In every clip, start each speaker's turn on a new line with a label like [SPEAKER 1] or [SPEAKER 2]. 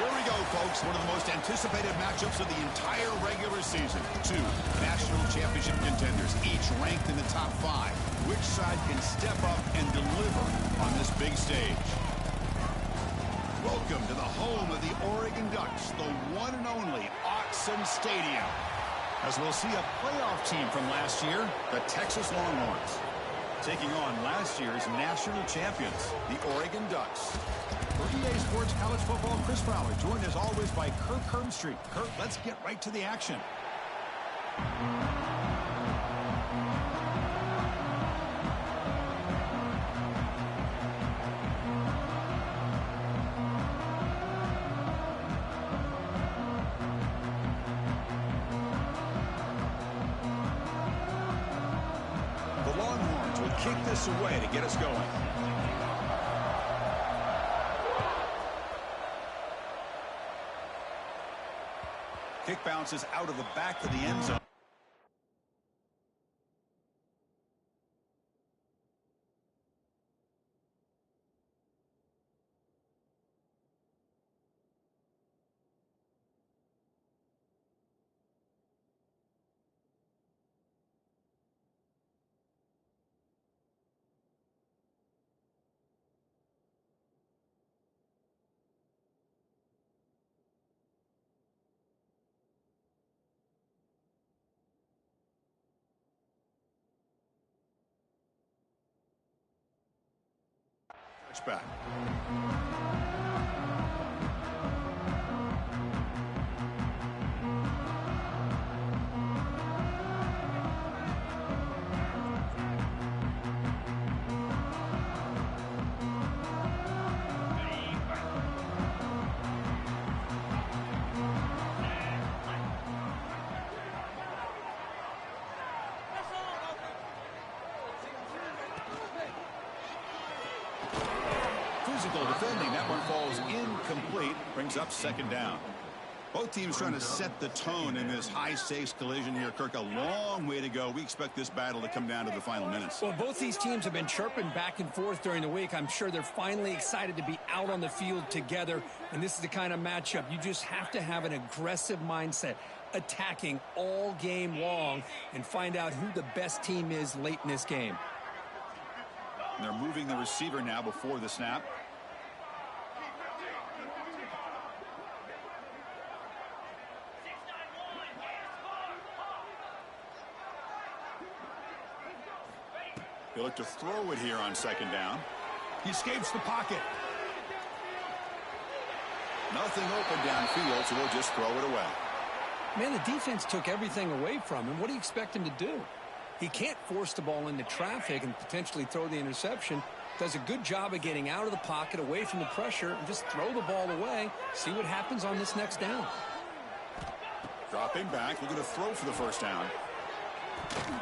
[SPEAKER 1] Here we go, folks. One of the most anticipated matchups of the entire regular season. Two national championship contenders, each ranked in the top 5. Which side can step up and deliver on this big stage? Welcome to the home of the Oregon Ducks, the one and only Autzen Stadium. As we'll see a playoff team from last year, the Texas Longhorns, taking on last year's national champions, the Oregon Ducks. For EA Sports College Football, Chris Fowler, joined as always by Kirk Hermstreet. Kirk, let's get right to the action. The Longhorns will kick this away to get us going. Kick bounces out of the back of the end zone. Touchback. Physical defending. That one falls incomplete. Brings up second down. Both teams trying to set the tone in this high-stakes collision here, Kirk. A long way to go. We expect this battle to come down to the final minutes.
[SPEAKER 2] Well, both these teams have been chirping back and forth during the week. I'm sure they're finally excited to be out on the field together. And this is the kind of matchup you just have to have an aggressive mindset, attacking all game long, and find out who the best team is late in this game.
[SPEAKER 1] And they're moving the receiver now before the snap. They look to throw it here on second down. He escapes the pocket. Nothing open downfield, so we'll just throw it away.
[SPEAKER 2] Man, the defense took everything away from him. What do you expect him to do? He can't force the ball into traffic and potentially throw the interception. Does a good job of getting out of the pocket, away from the pressure, and just throw the ball away. See what happens on this next down.
[SPEAKER 1] Dropping back, looking to throw for the first down.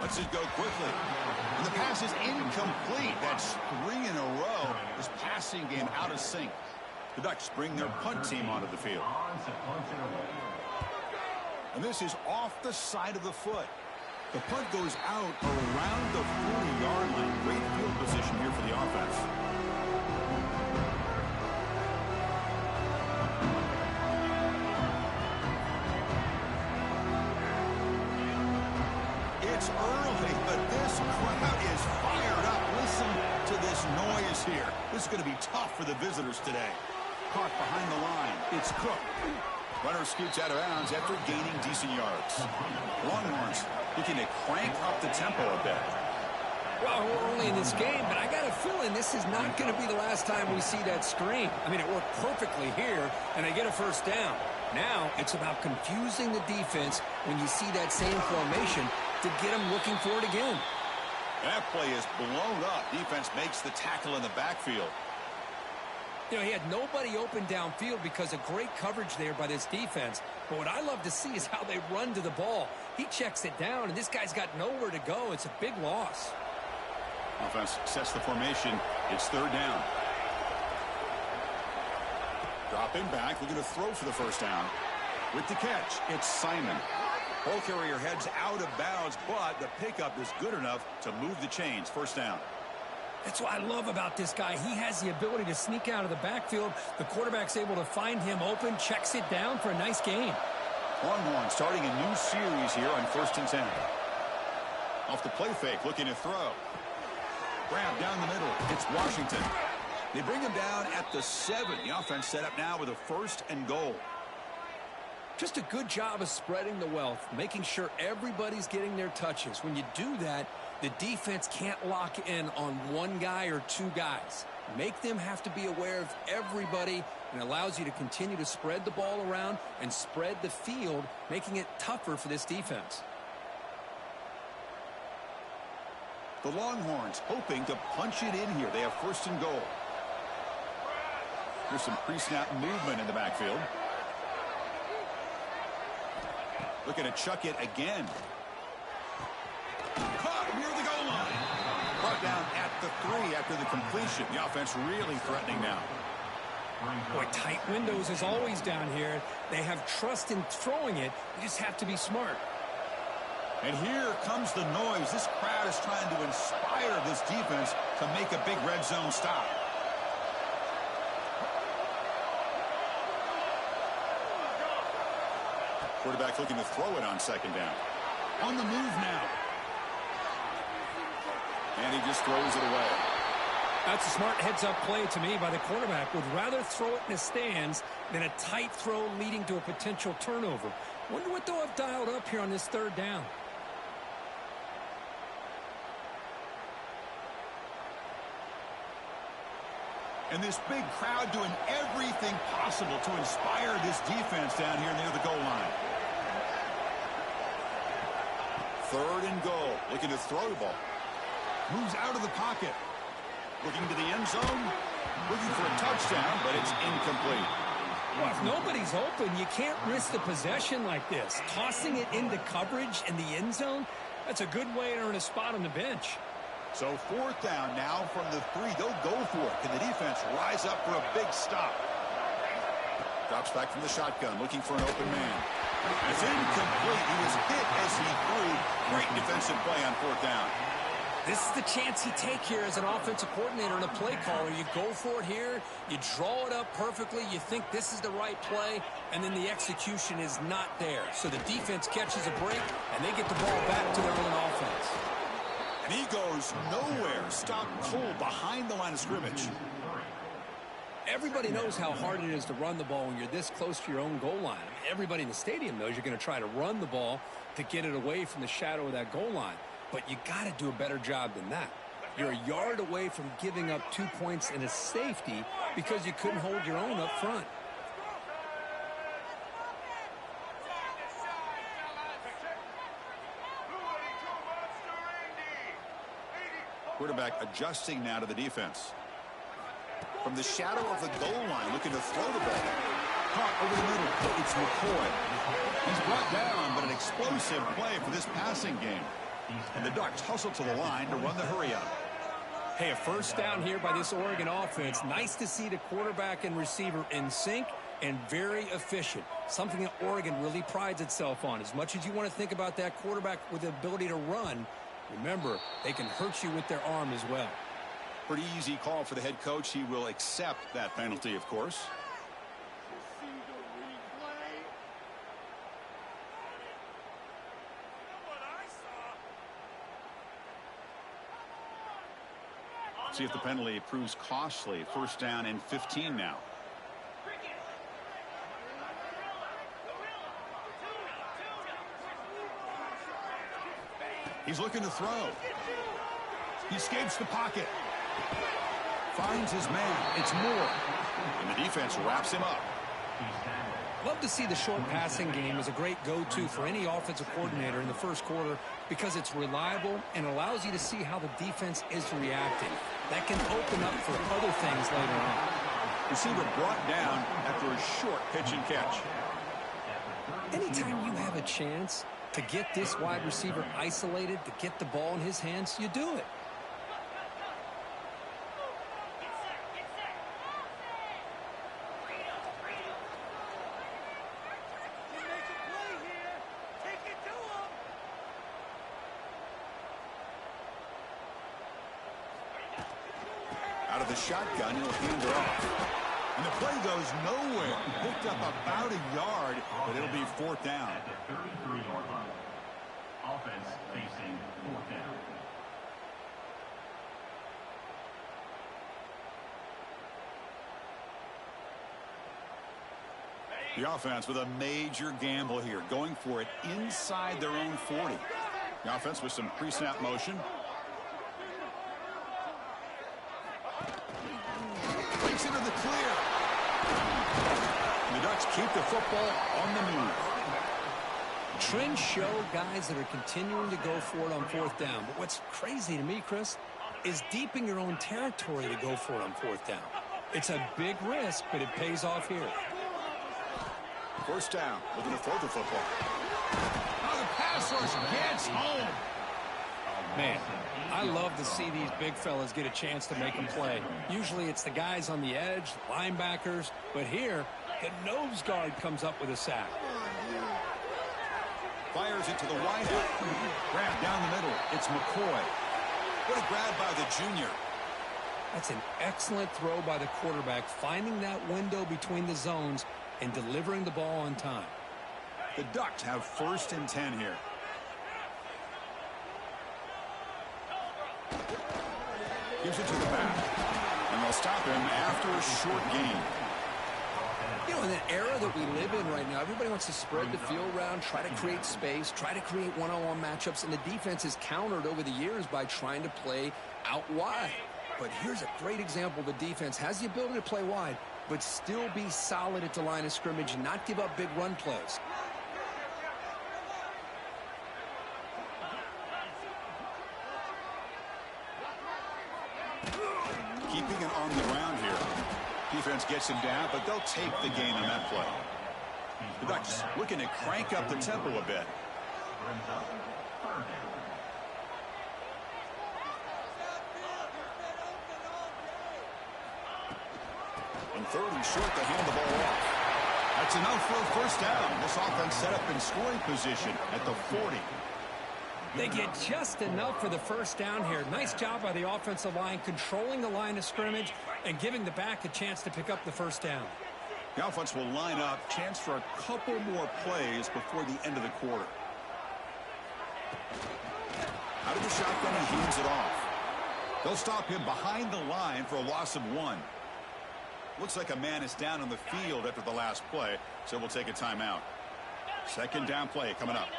[SPEAKER 1] Let's it go quickly. And the pass is incomplete. That's 3 in a row. This passing game out of sync. The Ducks bring their punt team onto the field. And this is off the side of the foot. The punt goes out around the 40-yard line. Great field position here for the offense. It's early, but this crowd is fired up. Listen to this noise here. This is going to be tough for the visitors today. Caught behind the line. It's Cook. Runner scoots out of bounds after gaining decent yards. Longhorns looking to crank up the tempo a bit.
[SPEAKER 2] Well, we're only in this game, but I got a feeling this is not going to be the last time we see that screen. I mean, it worked perfectly here, and they get a first down. Now it's about confusing the defense when you see that same formation to get them looking for it again.
[SPEAKER 1] That play is blown up. Defense makes the tackle in the backfield.
[SPEAKER 2] You know, he had nobody open downfield because of great coverage there by this defense. But what I love to see is how they run to the ball. He checks it down, and this guy's got nowhere to go. It's a big loss.
[SPEAKER 1] Offense sets the formation. It's third down. Dropping back, looking to throw for the first down. With the catch, it's Simon. Ball carrier heads out of bounds, but the pickup is good enough to move the chains. First down.
[SPEAKER 2] That's what I love about this guy. He has the ability to sneak out of the backfield. The quarterback's able to find him open, checks it down for a nice gain.
[SPEAKER 1] Longhorn starting a new series here on 1st and 10. Off the play fake, looking to throw. Grab down the middle. It's Washington. They bring him down at the 7. The offense set up now with a 1st and goal.
[SPEAKER 2] Just a good job of spreading the wealth, making sure everybody's getting their touches. When you do that, the defense can't lock in on one guy or two guys. Make them have to be aware of everybody, and allows you to continue to spread the ball around and spread the field, making it tougher for this defense.
[SPEAKER 1] The Longhorns hoping to punch it in here. They have 1st and goal. There's some pre-snap movement in the backfield. Looking to chuck it again. Caught near the goal line. Brought down at the 3 after the completion. The offense really threatening now.
[SPEAKER 2] Boy, tight windows is always down here. They have trust in throwing it. You just have to be smart.
[SPEAKER 1] And here comes the noise. This crowd is trying to inspire this defense to make a big red zone stop. Quarterback looking to throw it on 2nd down. On the move now. And he just throws it away.
[SPEAKER 2] That's a smart heads-up play to me by the quarterback. Would rather throw it in the stands than a tight throw leading to a potential turnover. Wonder what they'll have dialed up here on this 3rd down.
[SPEAKER 1] And this big crowd doing everything possible to inspire this defense down here near the goal line. 3rd and goal. Looking to throw the ball. Moves out of the pocket. Looking to the end zone. Looking for a touchdown, but it's incomplete.
[SPEAKER 2] Well, if nobody's open, you can't risk the possession like this. Tossing it into coverage in the end zone, that's a good way to earn a spot on the bench.
[SPEAKER 1] So 4th down now from the 3. They'll go for it. Can the defense rise up for a big stop? Drops back from the shotgun, looking for an open man. It's incomplete. He was hit as he threw. Great defensive play on 4th down.
[SPEAKER 2] This is the chance you take here as an offensive coordinator and a play caller. You go for it here. You draw it up perfectly. You think this is the right play, and then the execution is not there. So the defense catches a break, and they get the ball back to their own offense.
[SPEAKER 1] And he goes nowhere. Stopped cold behind the line of scrimmage.
[SPEAKER 2] Everybody knows how hard it is to run the ball when you're this close to your own goal line. Everybody in the stadium knows you're going to try to run the ball to get it away from the shadow of that goal line. But you got to do a better job than that. You're a yard away from giving up 2 points and a safety because you couldn't hold your own up front.
[SPEAKER 1] Quarterback adjusting now to the defense. From the shadow of the goal line, looking to throw the ball. Caught over the middle. It's McCoy. He's brought down, but an explosive play for this passing game. And the Ducks hustle to the line to run the hurry up.
[SPEAKER 2] Hey, a 1st down here by this Oregon offense. Nice to see the quarterback and receiver in sync and very efficient. Something that Oregon really prides itself on. As much as you want to think about that quarterback with the ability to run, remember, they can hurt you with their arm as well.
[SPEAKER 1] Pretty easy call for the head coach. He will accept that penalty, of course. See if the penalty proves costly. 1st down and 15 now. He's looking to throw. He escapes the pocket. Finds his man. It's Moore. And the defense wraps him up.
[SPEAKER 2] Love to see the short passing game as a great go-to for any offensive coordinator in the 1st quarter because it's reliable and allows you to see how the defense is reacting. That can open up for other things later on.
[SPEAKER 1] Receiver brought down after a short pitch and catch.
[SPEAKER 2] Anytime you have a chance to get this wide receiver isolated, to get the ball in his hands, you do it.
[SPEAKER 1] the shotgun. He'll hand it off. And the play goes nowhere. Picked up about a yard, but it'll be fourth down.
[SPEAKER 3] At the 33-yard line. Offense facing fourth down.
[SPEAKER 1] The offense with a major gamble here, going for it inside their own 40. The offense with some pre-snap motion. Breaks into the clear. The Ducks keep the football on the move.
[SPEAKER 2] Trends show guys that are continuing to go for it on fourth down. But what's crazy to me, Chris, is deep in your own territory to go for it on fourth down. It's a big risk, but it pays off here.
[SPEAKER 1] First down, looking to throw the football. Oh, the pass rush gets home.
[SPEAKER 2] Man, I love to see these big fellas get a chance to make them play. Usually it's the guys on the edge, the linebackers, but here, the nose guard comes up with a sack.
[SPEAKER 1] Fires it to the wideout. Grab down the middle. It's McCoy. What a grab by the junior.
[SPEAKER 2] That's an excellent throw by the quarterback, finding that window between the zones and delivering the ball on time.
[SPEAKER 1] The Ducks have first and 10 here. Gives it to the back. And they'll stop him after a short gain.
[SPEAKER 2] You know, in the era that we live in right now, everybody wants to spread the field around, try to create space, try to create one-on-one matchups, and the defense is countered over the years by trying to play out wide. But here's a great example. The defense has the ability to play wide, but still be solid at the line of scrimmage and not give up big run plays.
[SPEAKER 1] Keeping it on the ground here. Defense gets him down, but they'll take the gain on that play. The Ducks looking to crank up the tempo a bit. And third and short, they hand the ball off. That's enough for a first down. This offense set up in scoring position at the 40.
[SPEAKER 2] They get just enough for the first down here. Nice job by the offensive line, controlling the line of scrimmage and giving the back a chance to pick up the first down.
[SPEAKER 1] The offense will line up. Chance for a couple more plays before the end of the quarter. Out of the shotgun, he hands it off. They'll stop him behind the line for a loss of 1. Looks like a man is down on the field after the last play, so we'll take a timeout. Second down play coming up.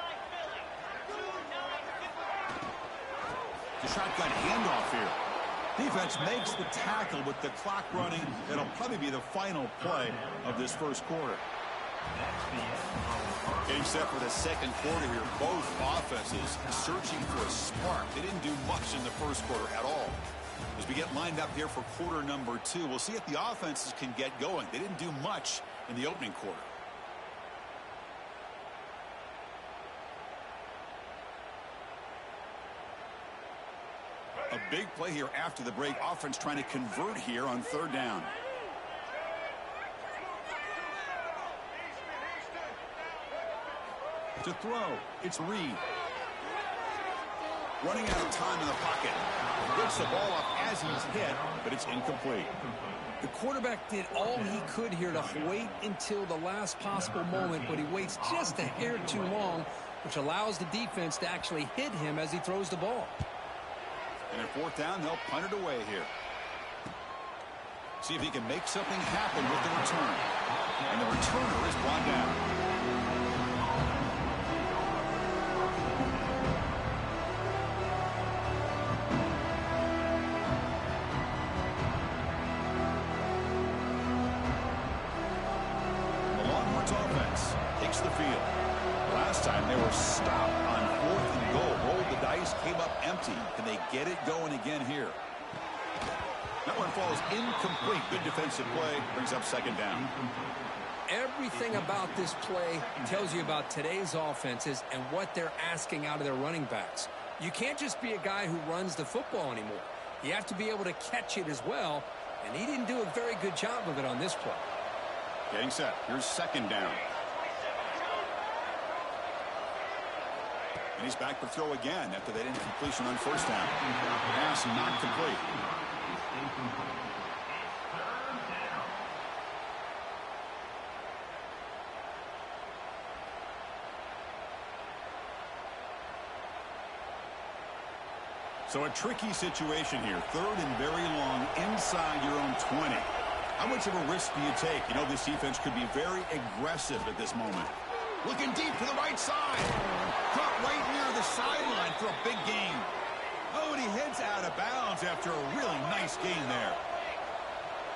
[SPEAKER 1] The shotgun handoff here. Defense makes the tackle with the clock running. That'll probably be the final play of this first quarter. Getting set for the second quarter here. Both offenses searching for a spark. They didn't do much in the first quarter at all. As we get lined up here for quarter number 2, we'll see if the offenses can get going. They didn't do much in the opening quarter. A big play here after the break. Offense trying to convert here on third down. To throw, it's Reed. Running out of time in the pocket. Gets the ball up as he's hit, but it's incomplete.
[SPEAKER 2] The quarterback did all he could here to wait until the last possible moment, but he waits just a hair too long, which allows the defense to actually hit him as he throws the ball.
[SPEAKER 1] And at fourth down, they'll punt it away here. See if he can make something happen with the return. And the returner is brought down. The Longhorns offense takes the field. Last time they were stopped on fourth and goal. Rolled the dice, came up empty. Can they get it going again here? That one falls incomplete. Good defensive play. Brings up second down.
[SPEAKER 2] Everything about this play tells you about today's offenses and what they're asking out of their running backs. You can't just be a guy who runs the football anymore. You have to be able to catch it as well, and he didn't do a very good job of it on this play.
[SPEAKER 1] Getting set. Here's second down. And he's back to throw again after that incompletion on first down. Pass not complete. So a tricky situation here. 3rd and very long inside your own 20. How much of a risk do you take? You know, this defense could be very aggressive at this moment. Looking deep to the right side. Caught right near the sideline for a big gain. Oh, and he heads out of bounds after a really nice gain there.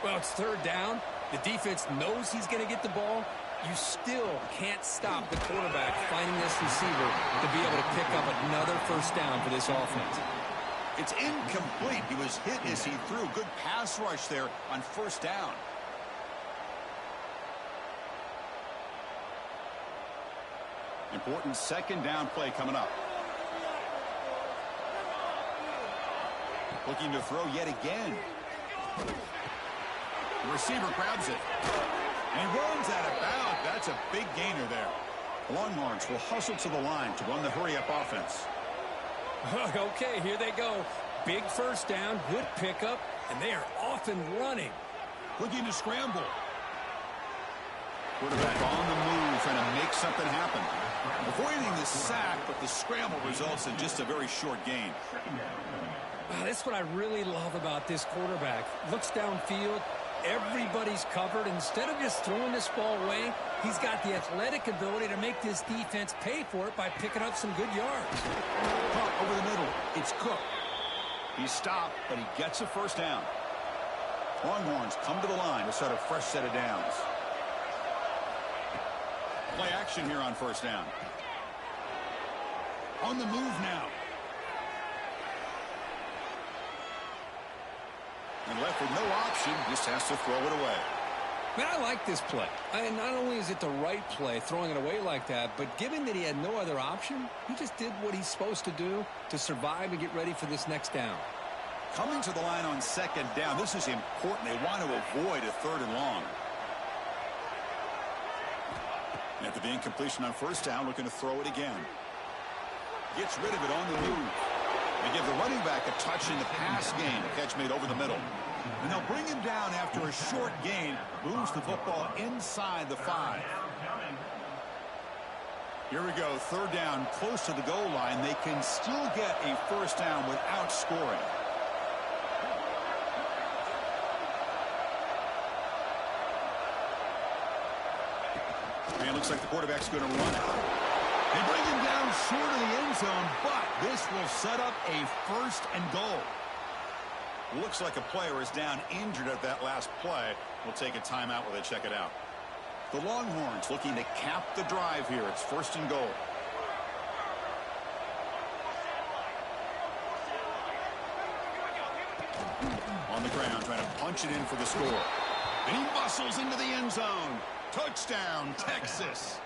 [SPEAKER 2] Well, it's 3rd down. The defense knows he's going to get the ball. You still can't stop the quarterback finding this receiver to be able to pick up another 1st down for this offense.
[SPEAKER 1] It's incomplete. He was hit as he threw. Good pass rush there on 1st down. Important 2nd down play coming up. Looking to throw yet again. The receiver grabs it. And he runs out of bounds. That's a big gainer there. The Longhorns will hustle to the line to run the hurry-up offense.
[SPEAKER 2] Okay, here they go. Big 1st down, good pickup, and they are off and running.
[SPEAKER 1] Looking to scramble. Quarterback on the move, trying to make something happen. Avoiding the sack, but the scramble results in just a very short gain.
[SPEAKER 2] That's what I really love about this quarterback. Looks downfield. Everybody's covered. Instead of just throwing this ball away, he's got the athletic ability to make this defense pay for it by picking up some good yards.
[SPEAKER 1] Caught over the middle. It's Cook. He's stopped, but he gets a 1st down. Longhorns come to the line to start a fresh set of downs. Play action here on 1st down. On the move now. And left with no option, just has to throw it away.
[SPEAKER 2] Man, I like this play. Not only is it the right play, throwing it away like that, but given that he had no other option, he just did what he's supposed to do to survive and get ready for this next down.
[SPEAKER 1] Coming to the line on 2nd down, this is important. They want to avoid a 3rd and long. And after the incompletion on 1st down, looking to throw it again. Gets rid of it on the move. They give the running back a touch in the pass game. Catch made over the middle. And they'll bring him down after a short gain. Moves the football inside the 5. Here we go. 3rd down, close to the goal line. They can still get a 1st down without scoring. And looks like the quarterback's going to run out. They bring him down short of the end zone, but this will set up a 1st and goal. Looks like a player is down injured at that last play. We'll take a timeout while they check it out. The Longhorns looking to cap the drive here. It's 1st and goal. On the ground, trying to punch it in for the score. And he muscles into the end zone. Touchdown, Texas.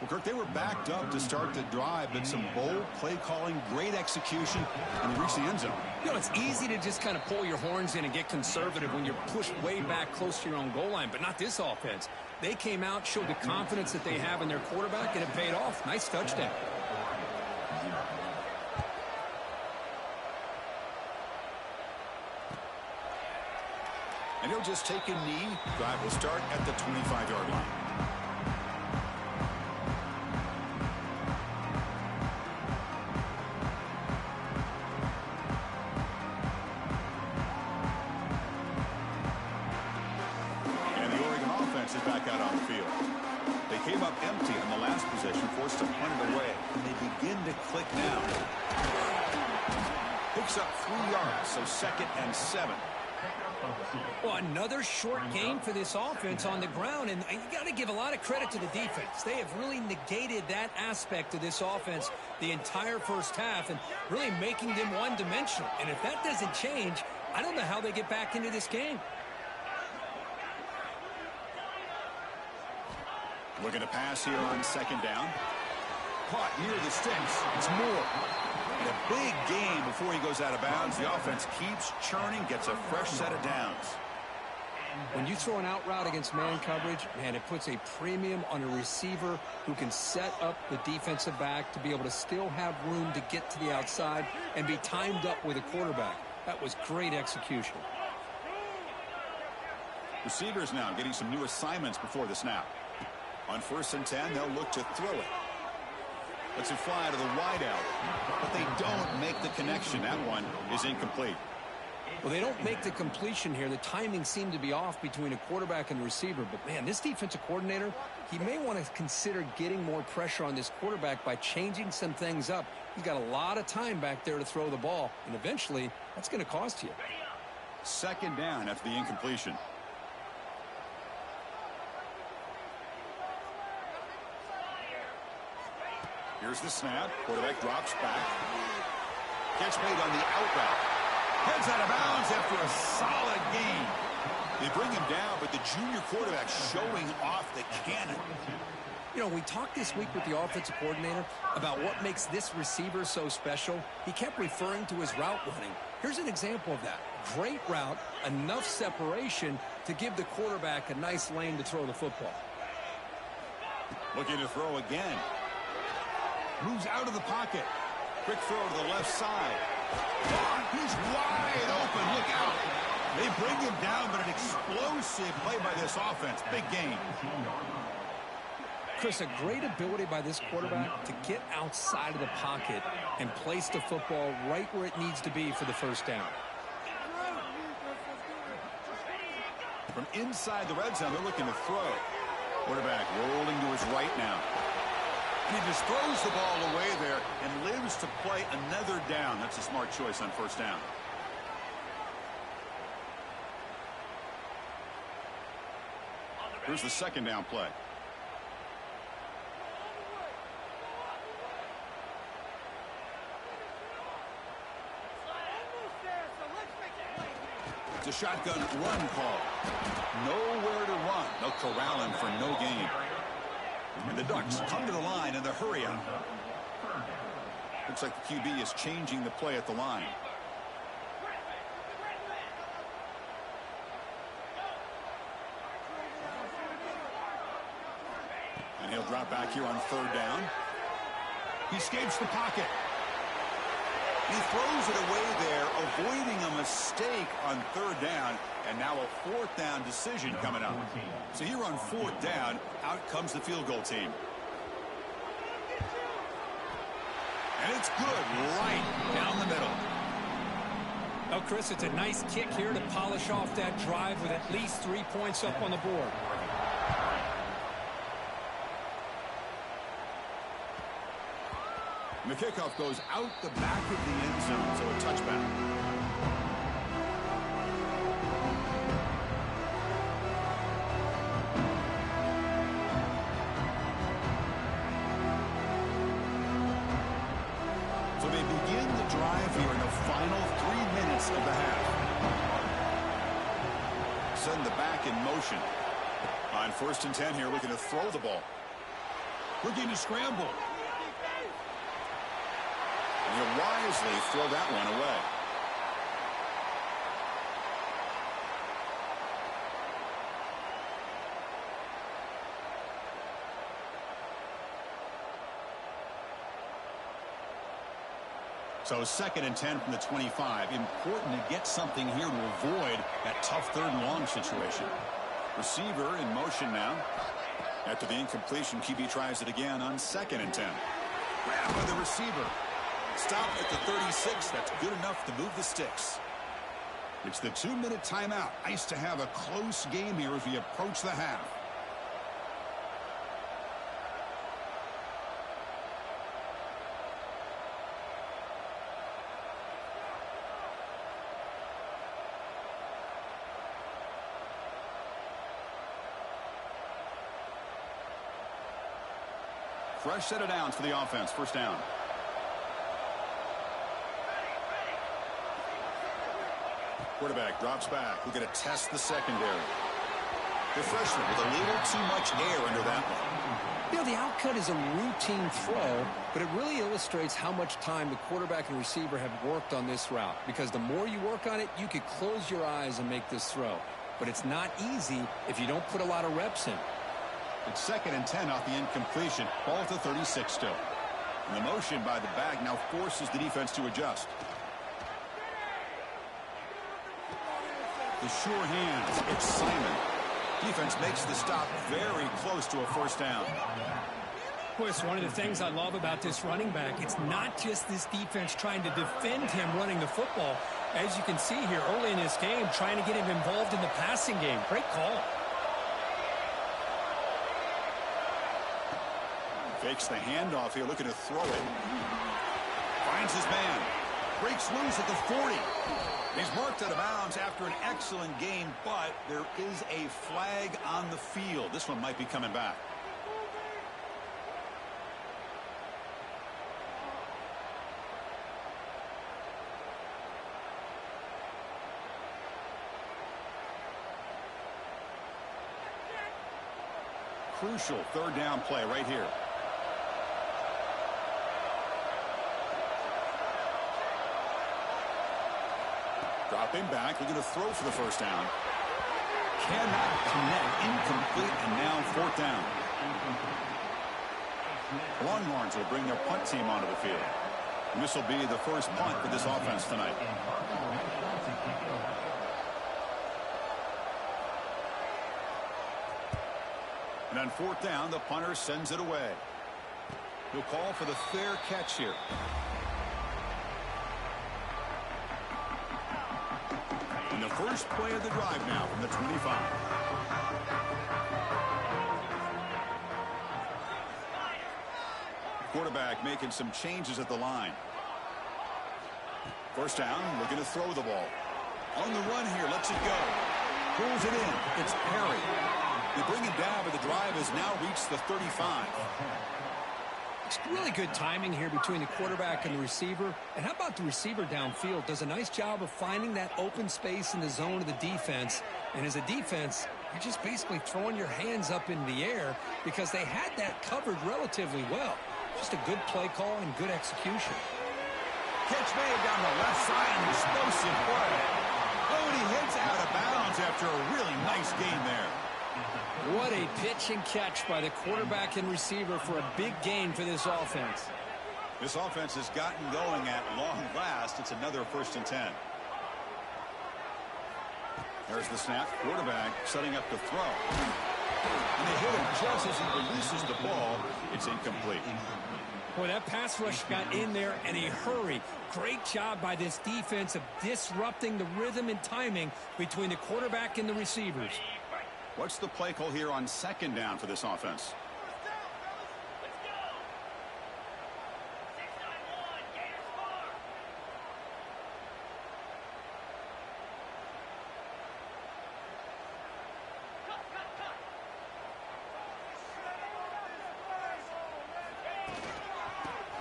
[SPEAKER 1] Well, Kirk, they were backed up to start the drive, but some bold play calling, great execution, and they reached the end zone.
[SPEAKER 2] You know, it's easy to just kind of pull your horns in and get conservative when you're pushed way back close to your own goal line, but not this offense. They came out, showed the confidence that they have in their quarterback, and it paid off. Nice touchdown.
[SPEAKER 1] And he'll just take a knee. Drive will start at the 25-yard line. And the Oregon offense is back out on the field. They came up empty in the last possession, forced to punt it away. And they begin to click now. Picks up 3 yards, so 2nd and 7.
[SPEAKER 2] Well, another short game for this offense on the ground, and you got to give a lot of credit to the defense. They have really negated that aspect of this offense the entire 1st half and really making them one-dimensional. And if that doesn't change, I don't know how they get back into this game.
[SPEAKER 1] Looking to pass here on 2nd down. Caught near the sticks. It's Moore. And a big gain before he goes out of bounds. The offense keeps churning, gets a fresh set of downs.
[SPEAKER 2] When you throw an out route against man coverage, man, it puts a premium on a receiver who can set up the defensive back to be able to still have room to get to the outside and be timed up with a quarterback. That was great execution.
[SPEAKER 1] Receivers now getting some new assignments before the snap. On 1st and 10, they'll look to throw it. Lets it fly to the wideout, but they don't make the connection. That one is incomplete.
[SPEAKER 2] Well, they don't make the completion here. The timing seemed to be off between a quarterback and the receiver. But, man, this defensive coordinator, he may want to consider getting more pressure on this quarterback by changing some things up. He's got a lot of time back there to throw the ball, and eventually that's going to cost you.
[SPEAKER 1] Second down after the incompletion. Here's the snap. Quarterback drops back. Catch made on the out route. Heads out of bounds after a solid gain. They bring him down, but the junior quarterback showing off the cannon.
[SPEAKER 2] You know, we talked this week with the offensive coordinator about what makes this receiver so special. He kept referring to his route running. Here's an example of that. Great route, enough separation to give the quarterback a nice lane to throw the football.
[SPEAKER 1] Looking to throw again. Moves out of the pocket. Quick throw to the left side. He's wide open. Look out. They bring him down, but an explosive play by this offense. Big game.
[SPEAKER 2] Chris, a great ability by this quarterback to get outside of the pocket and place the football right where it needs to be for the first down.
[SPEAKER 1] From inside the red zone, they're looking to throw. Quarterback rolling to his right now. And he just throws the ball away there and lives to play another down. That's a smart choice on first down. Here's the second down play. It's a shotgun run call. Nowhere to run. They'll corral him for no gain. And the Ducks come to the line in the hurry up. Looks like the QB is changing the play at the line. And he'll drop back here on third down. He escapes the pocket. He throws it away there, avoiding a mistake on third down, and now a fourth down decision coming up. So here on fourth down, out comes the field goal team. And it's good, right down the middle.
[SPEAKER 2] Well, Chris, it's a nice kick here to polish off that drive with at least 3 points up on the board.
[SPEAKER 1] And the kickoff goes out the back of the end zone, so a touchback. So they begin the drive here in the final 3 minutes of the half. Send the back in motion. On 1st and 10 here, looking to throw the ball. Looking to scramble. He'll wisely throw that one away. So 2nd and 10 from the 25. Important to get something here to avoid that tough third and long situation. Receiver in motion now. After the incompletion, QB tries it again on 2nd and 10. Grab by the receiver. Stop at the 36. That's good enough to move the sticks. It's the 2-minute timeout. Nice to have a close game here as we approach the half. Fresh set of downs for the offense. First down. Quarterback drops back. We're going to test the secondary. The freshman with a little too much air under that one.
[SPEAKER 2] You know, the outcut is a routine throw, but it really illustrates how much time the quarterback and receiver have worked on this route. Because the more you work on it, you could close your eyes and make this throw. But it's not easy if you don't put a lot of reps in.
[SPEAKER 1] It's 2nd and 10 off the incompletion. Ball at the 36 still. And the motion by the back now forces the defense to adjust. The sure hands. It's Simon. Defense makes the stop very close to a first down.
[SPEAKER 2] Boy, it's one of the things I love about this running back. It's not just this defense trying to defend him running the football. As you can see here early in this game, trying to get him involved in the passing game. Great call.
[SPEAKER 1] Fakes the handoff here, looking to throw it. Finds his man. Breaks loose at the 40. He's marked out of bounds after an excellent game, but there is a flag on the field. This one might be coming back. Crucial third down play right here. Dropping back, looking to throw for the first down. Cannot connect, incomplete, and now fourth down. The Longhorns will bring their punt team onto the field. And this will be the first punt for this offense tonight. And on fourth down, the punter sends it away. He'll call for the fair catch here. And the first play of the drive now from the 25. Quarterback making some changes at the line. First down, looking to throw the ball. On the run here, lets it go. Pulls it in. It's Perry. They bring it down, but the drive has now reached the 35.
[SPEAKER 2] It's really good timing here between the quarterback and the receiver. And how about the receiver downfield? Does a nice job of finding that open space in the zone of the defense. And as a defense, you're just basically throwing your hands up in the air because they had that covered relatively well. Just a good play call and good execution.
[SPEAKER 1] Catch made down the left side, an explosive play. Oh, and he heads out of bounds after a really nice game there.
[SPEAKER 2] What a pitch and catch by the quarterback and receiver for a big gain for this offense.
[SPEAKER 1] This offense has gotten going at long last. It's another 1st and 10. There's the snap. Quarterback setting up to throw. And they hit him just as he releases the ball. It's incomplete.
[SPEAKER 2] Boy, that pass rush got in there in a hurry. Great job by this defense of disrupting the rhythm and timing between the quarterback and the receivers.
[SPEAKER 1] What's the play call here on second down for this offense?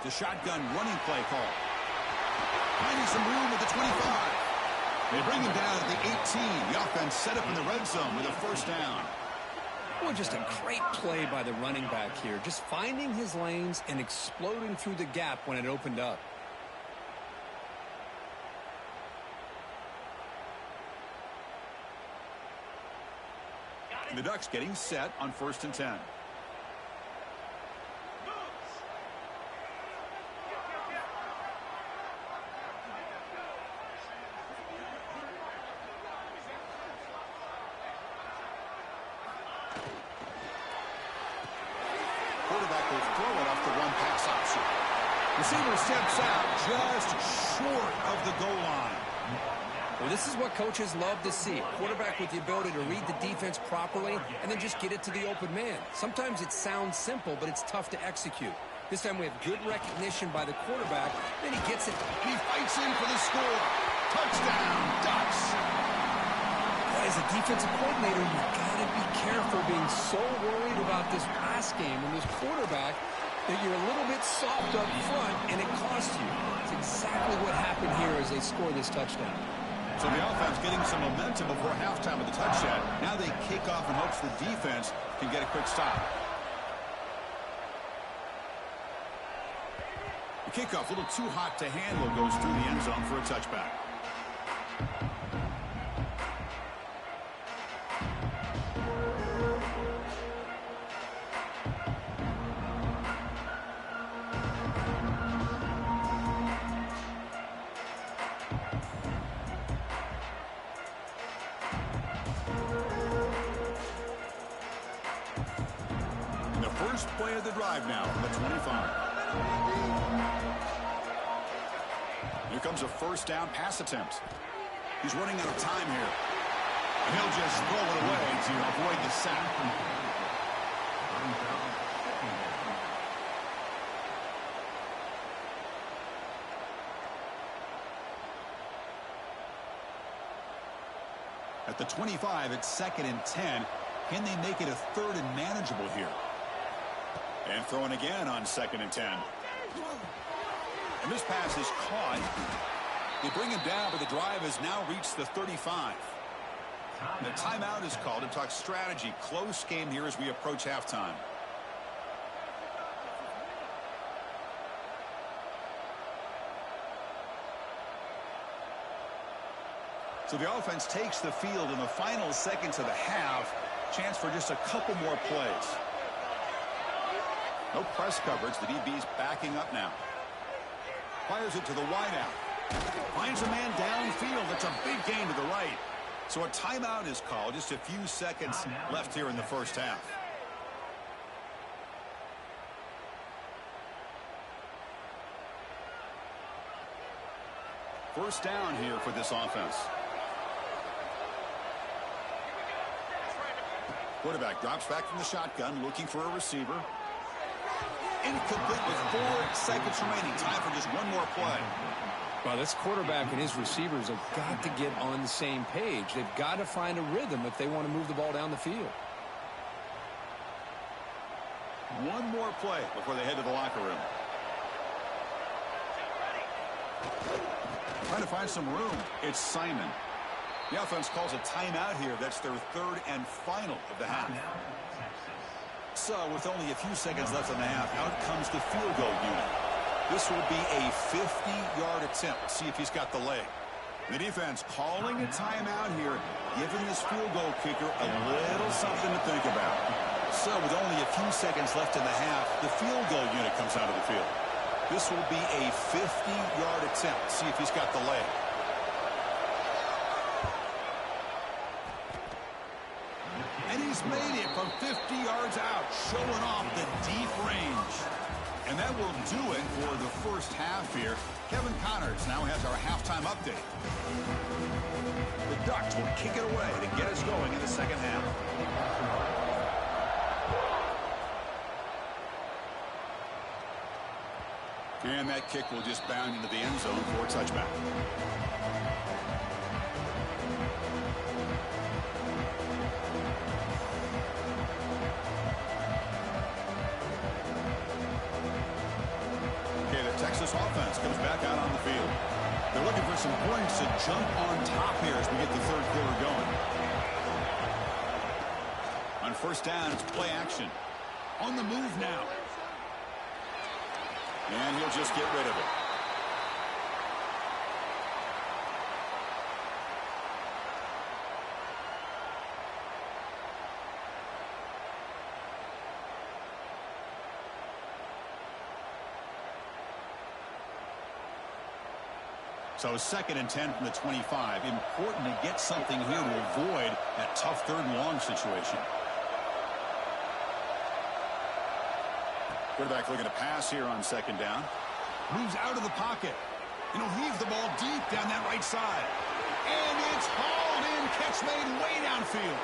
[SPEAKER 1] The shotgun running play call. Finding some room at the 25. They bring him down at the 18. The offense set up in the red zone with a first down.
[SPEAKER 2] Well, just a great play by the running back here. Just finding his lanes and exploding through the gap when it opened up.
[SPEAKER 1] And the Ducks getting set on 1st and 10. Receiver steps out just short of the goal line.
[SPEAKER 2] Well, this is what coaches love to see. Quarterback with the ability to read the defense properly and then just get it to the open man. Sometimes it sounds simple, but it's tough to execute. This time we have good recognition by the quarterback. Then he gets it.
[SPEAKER 1] He fights in for the score. Touchdown, Ducks.
[SPEAKER 2] As a defensive coordinator, you've got to be careful being so worried about this pass game and this quarterback that you're a little bit soft up front, and it costs you. It's exactly what happened here as they score this touchdown.
[SPEAKER 1] So the offense getting some momentum before halftime with the touchdown. Now they kick off in hopes the defense can get a quick stop. The kickoff, a little too hot to handle, goes through the end zone for a touchback. First play of the drive now from the 25. Here comes a first down pass attempt. He's running out of time here. And he'll just throw it away to avoid the sack. At the 25, it's 2nd and 10. Can they make it a 3rd and manageable here? And throwing again on 2nd and 10. And this pass is caught. They bring him down, but the drive has now reached the 35. And the timeout is called to talk strategy. Close game here as we approach halftime. So the offense takes the field in the final seconds of the half. Chance for just a couple more plays. No press coverage. The DB's backing up now. Fires it to the wideout. Finds a man downfield. That's a big gain to the right. So a timeout is called. Just a few seconds left here in the first half. First down here for this offense. Quarterback drops back from the shotgun, looking for a receiver. Incomplete with 4 seconds remaining. Time for just one more play.
[SPEAKER 2] Well, this quarterback and his receivers have got to get on the same page. They've got to find a rhythm if they want to move the ball down the field.
[SPEAKER 1] One more play before they head to the locker room. Trying to find some room. It's Simon. The offense calls a timeout here. That's their 3rd and final of the half. So with only a few seconds left in the half, out comes the field goal unit. This will be a 50-yard attempt. See if he's got the leg. The defense calling a timeout here, giving this field goal kicker a little something to think about. So with only a few seconds left in the half, the field goal unit comes out of the field. This will be a 50-yard attempt. See if he's got the leg. And he's made it from 50 yards out, showing off the deep range. And that will do it for the first half here. Kevin Connors now has our halftime update. The Ducks will kick it away to get us going in the second half. And that kick will just bound into the end zone for a touchback. Texas offense comes back out on the field. They're looking for some points to jump on top here as we get the third quarter going. On first down, it's play action. On the move now. And he'll just get rid of it. So 2nd and 10 from the 25. Important to get something here to avoid that tough 3rd and long situation. Quarterback looking to pass here on 2nd down. Moves out of the pocket. And he'll heave the ball deep down that right side. And it's hauled in. Catch made way downfield.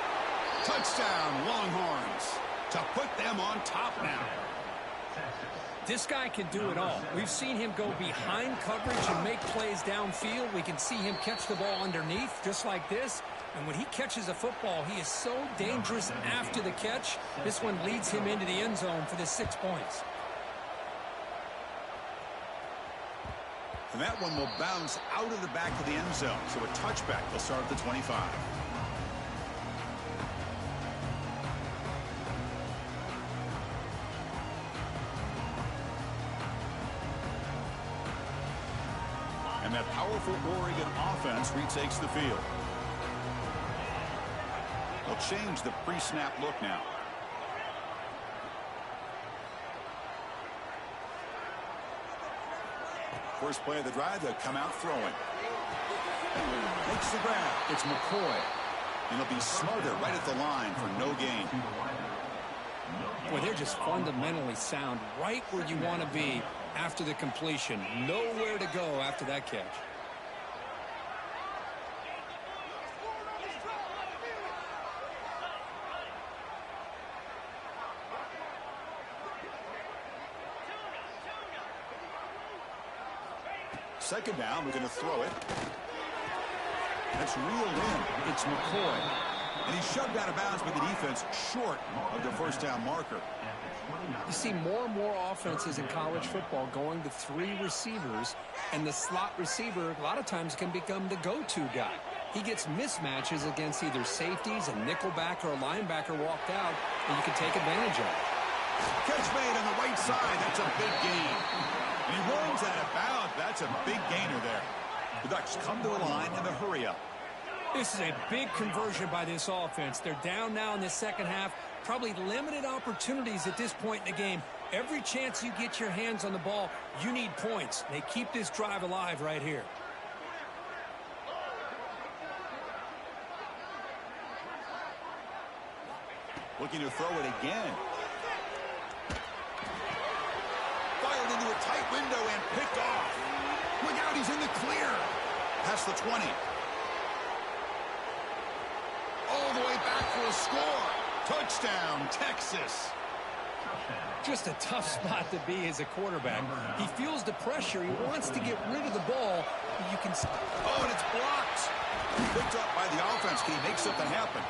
[SPEAKER 1] Touchdown, Longhorns. To put them on top now.
[SPEAKER 2] This guy can do it all. We've seen him go behind coverage and make plays downfield. We can see him catch the ball underneath just like this. And when he catches a football, he is so dangerous after the catch. This one leads him into the end zone for the 6 points.
[SPEAKER 1] And that one will bounce out of the back of the end zone. So a touchback will start at the 25. And that powerful Oregon offense retakes the field. They'll change the pre-snap look now. First play of the drive, they'll come out throwing. Makes the grab. It's McCoy. And he'll be smothered right at the line for no gain.
[SPEAKER 2] Boy, they're just fundamentally sound, right where you want to be after the completion. Nowhere to go after that catch.
[SPEAKER 1] Second down, we're going to throw it. That's reeled in. It's McCoy. And he's shoved out of bounds by the defense short of the first down marker.
[SPEAKER 2] You see more and more offenses in college football going to 3 receivers, and the slot receiver a lot of times can become the go-to guy. He gets mismatches against either safeties, a nickelback, or a linebacker walked out, and you can take advantage of it.
[SPEAKER 1] Catch made on the right side. That's a big gain. And he runs out of bounds. That's a big gainer there. The Ducks come to the line in the hurry-up.
[SPEAKER 2] This is a big conversion by this offense. They're down now in the second half. Probably limited opportunities at this point in the game. Every chance you get your hands on the ball, you need points. They keep this drive alive right here.
[SPEAKER 1] Looking to throw it again. Fired into a tight window and picked off. Look out, he's in the clear. Past the 20. All the way back for a score. Touchdown, Texas.
[SPEAKER 2] Just a tough spot to be as a quarterback. He feels the pressure. He wants to get rid of the ball. You can.
[SPEAKER 1] Oh, and it's blocked. Picked up by the offense. Can he make something happen?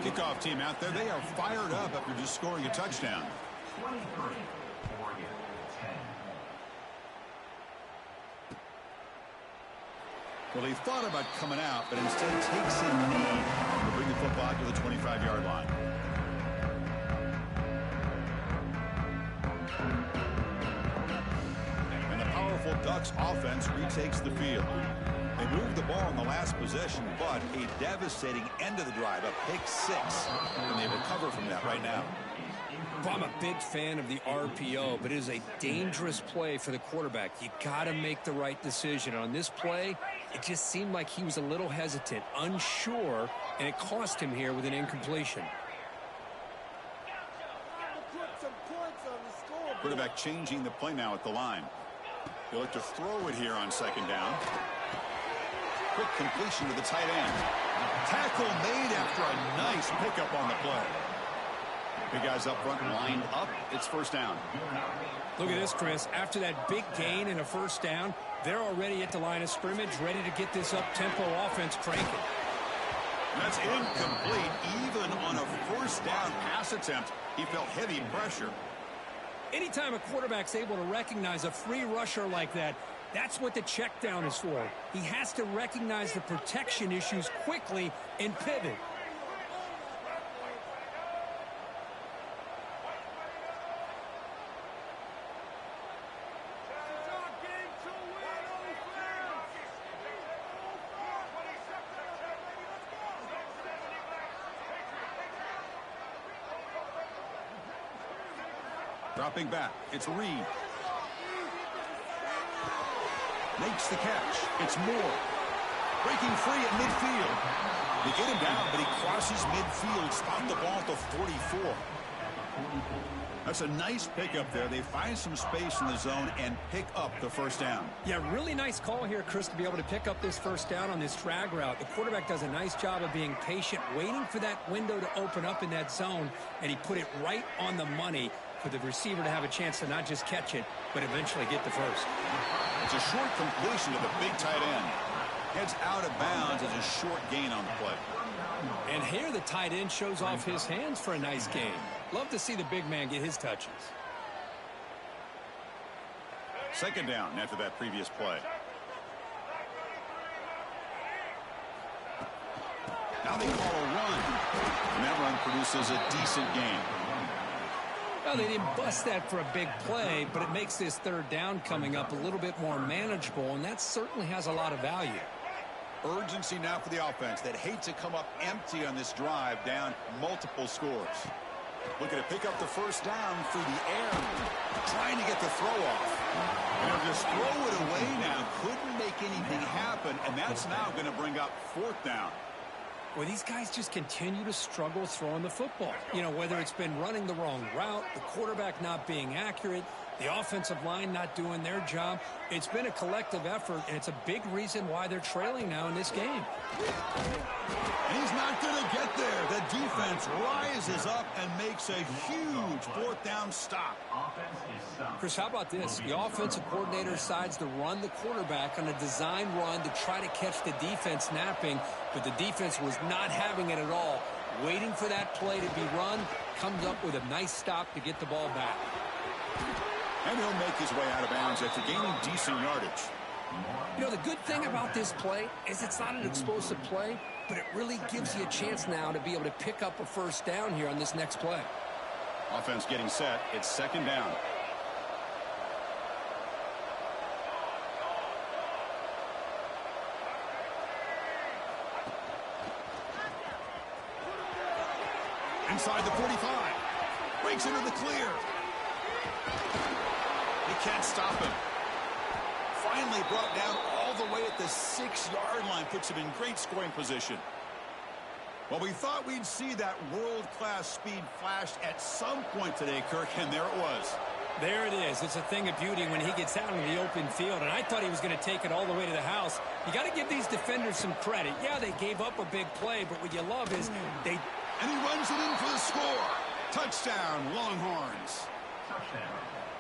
[SPEAKER 1] Kickoff team out there. They are fired up after just scoring a touchdown.
[SPEAKER 3] 23, Oregon, 10.
[SPEAKER 1] Well, he thought about coming out, but instead takes a knee to bring the football to the 25-yard line. And the powerful Ducks offense retakes the field. They moved the ball in the last possession, but a devastating end of the drive, a pick 6, and they recover from that right now.
[SPEAKER 2] Well, I'm a big fan of the RPO, but it is a dangerous play for the quarterback. You got to make the right decision. On this play, it just seemed like he was a little hesitant, unsure, and it cost him here with an incompletion.
[SPEAKER 1] Quarterback changing the play now at the line. He'll look to throw it here on second down. Quick completion to the tight end. Tackle made after a nice pickup on the play. Big guys up front lined up. It's first down.
[SPEAKER 2] Look at this, Chris. After that big gain and a first down, they're already at the line of scrimmage, ready to get this up-tempo offense cranking.
[SPEAKER 1] That's incomplete. Even on a first down pass attempt, he felt heavy pressure.
[SPEAKER 2] Anytime a quarterback's able to recognize a free rusher like that, that's what the check down is for. He has to recognize the protection issues quickly and pivot.
[SPEAKER 1] Dropping back, it's Reed. Makes the catch. It's Moore. Breaking free at midfield. They get him down, but he crosses midfield. Spot the ball at the 44. That's a nice pickup there. They find some space in the zone and pick up the first down.
[SPEAKER 2] Yeah, really nice call here, Chris, to be able to pick up this first down on this drag route. The quarterback does a nice job of being patient, waiting for that window to open up in that zone, and he put it right on the money for the receiver to have a chance to not just catch it, but eventually get the first.
[SPEAKER 1] It's a short completion to the big tight end. Heads out of bounds as a short gain on the play.
[SPEAKER 2] And here the tight end shows off his hands for a nice gain. Love to see the big man get his touches.
[SPEAKER 1] Second down after that previous play. Now they call a run. And that run produces a decent gain.
[SPEAKER 2] Well, they didn't bust that for a big play, but it makes this third down coming up a little bit more manageable, and that certainly has a lot of value.
[SPEAKER 1] Urgency now for the offense that hate to come up empty on this drive, down multiple scores. Looking to pick up the first down through the air, trying to get the throw off. And they'll just throw it away now. Couldn't make anything happen, and that's now going to bring up fourth down.
[SPEAKER 2] Well, these guys just continue to struggle throwing the football. You know, whether it's been running the wrong route, the quarterback not being accurate, the offensive line not doing their job. It's been a collective effort, and it's a big reason why they're trailing now in this game.
[SPEAKER 1] And he's not going to get there. The defense rises up and makes a huge fourth down stop.
[SPEAKER 2] Chris, how about this? The offensive coordinator decides to run the quarterback on a design run to try to catch the defense napping, but the defense was not having it at all. Waiting for that play to be run, comes up with a nice stop to get the ball back.
[SPEAKER 1] And he'll make his way out of bounds after gaining decent yardage.
[SPEAKER 2] You know, the good thing about this play is it's not an explosive play, but it really gives you a chance now to be able to pick up a first down here on this next play.
[SPEAKER 1] Offense getting set. It's second down. Inside the 45. Breaks into the clear. He can't stop him. Finally brought down all the way at the 6-yard line. Puts him in great scoring position. Well, we thought we'd see that world-class speed flashed at some point today, Kirk, and there it was.
[SPEAKER 2] There it is. It's a thing of beauty when he gets out in the open field, and I thought he was going to take it all the way to the house. You got to give these defenders some credit. Yeah, they gave up a big play, but what you love is they...
[SPEAKER 1] And he runs it in for the score. Touchdown, Longhorns.